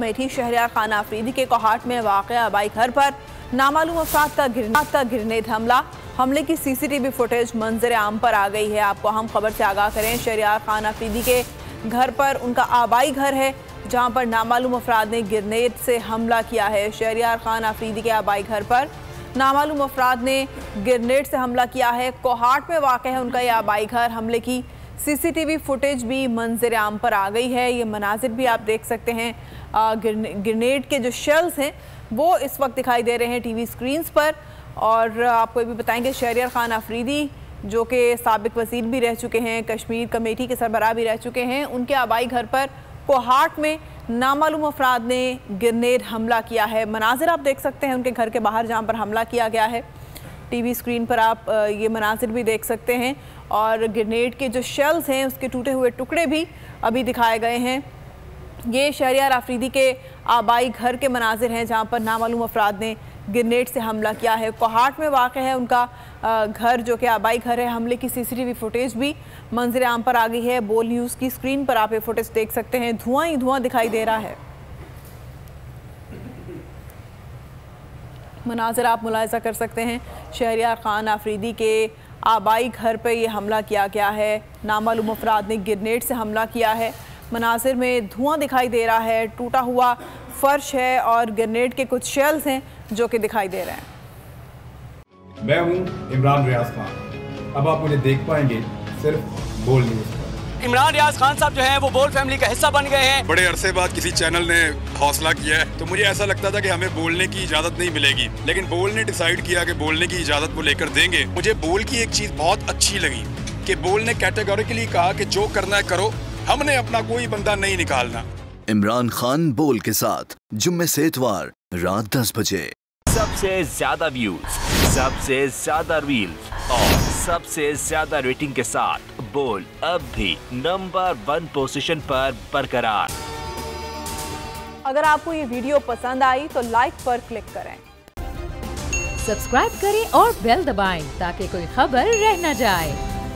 अमेठी शहरियार खान आफरीदी के कोहाट में वाक़ आबाई घर पर नामालूम अफराद का ग्रेनेड हमले की सीसीटीवी फुटेज मंजर आम पर आ गई है। आपको हम खबर से आगाह करें, शहरियार खान आफरीदी के घर पर उनका आबाई घर है जहां पर नामालूम अफराद ने ग्रेनेड से हमला किया है। शहरियार खान आफरीदी के आबाई घर पर नामालूम अफराद ने ग्रेनेड से हमला किया है। कोहाट में वाक़ है उनका यह आबाई घर। हमले की सीसीटीवी फुटेज भी मंजर आम पर आ गई है। ये मनाजिर भी आप देख सकते हैं। ग्रेनेड के जो शेल्स हैं वो इस वक्त दिखाई दे रहे हैं टीवी स्क्रीन्स पर। और आपको ये भी बताएंगे, शहरियार खान आफरीदी जो कि साबिक वज़ीर भी रह चुके हैं, कश्मीर कमेटी के सरबराह भी रह चुके हैं, उनके आबाई घर पर कोहाट में नामालूम अफराद ने ग्रेनेड हमला किया है। मनाजिर आप देख सकते हैं उनके घर के बाहर जहाँ पर हमला किया गया है। टीवी स्क्रीन पर आप ये मनाजिर भी देख सकते हैं और ग्रेनेड के जो शेल्स हैं उसके टूटे हुए टुकड़े भी अभी दिखाए गए हैं। ये शहरियार आफरीदी के आबाई घर के मनाजिर हैं जहाँ पर नामालूम अफराद ने ग्रेनेड से हमला किया है। कोहाट में वाक़ है उनका घर जो कि आबाई घर है। हमले की सीसीटीवी फुटेज भी मंजर आम पर आ गई है। बोल न्यूज़ की स्क्रीन पर आप ये फुटेज देख सकते हैं। धुआं ही धुआं दिखाई दे रहा है। मनाजिर आप मुलाहिज़ा कर सकते हैं, शहरियार खान आफरीदी के आबाई घर पर यह हमला किया गया है। नामालूम अफराद ने ग्रेनेड से हमला किया है। मनाजिर में धुआं दिखाई दे रहा है, टूटा हुआ फर्श है और ग्रेनेड के कुछ शेल्स हैं जो कि दिखाई दे रहे हैं। मैं हूं इमरान रियाज खान। अब आप मुझे देख पाएंगे सिर्फ बोल न्यूज़ पर। इमरान रियाज खान साहब जो हैं वो बोल फैमिली का हिस्सा बन गए हैं। बड़े अरसे बाद किसी चैनल ने हौसला किया है, तो मुझे ऐसा लगता था कि हमें बोलने की इजाजत नहीं मिलेगी, लेकिन बोल ने डिसाइड किया कि बोलने की इजाजत वो लेकर देंगे। मुझे बोल की एक चीज बहुत अच्छी लगी कि बोल ने कैटेगोरिकली कहा कि जो करना है करो, हमने अपना कोई बंदा नहीं निकालना। इमरान खान बोल के साथ जुम्मे से इतवार रात 10 बजे। सबसे ज्यादा व्यूज, सबसे ज्यादा रील्स और सबसे ज्यादा रेटिंग के साथ बोल अब भी नंबर 1 पोजीशन पर बरकरार। अगर आपको ये वीडियो पसंद आई तो लाइक पर क्लिक करें, सब्सक्राइब करें और बेल दबाएं ताकि कोई खबर रह न जाए।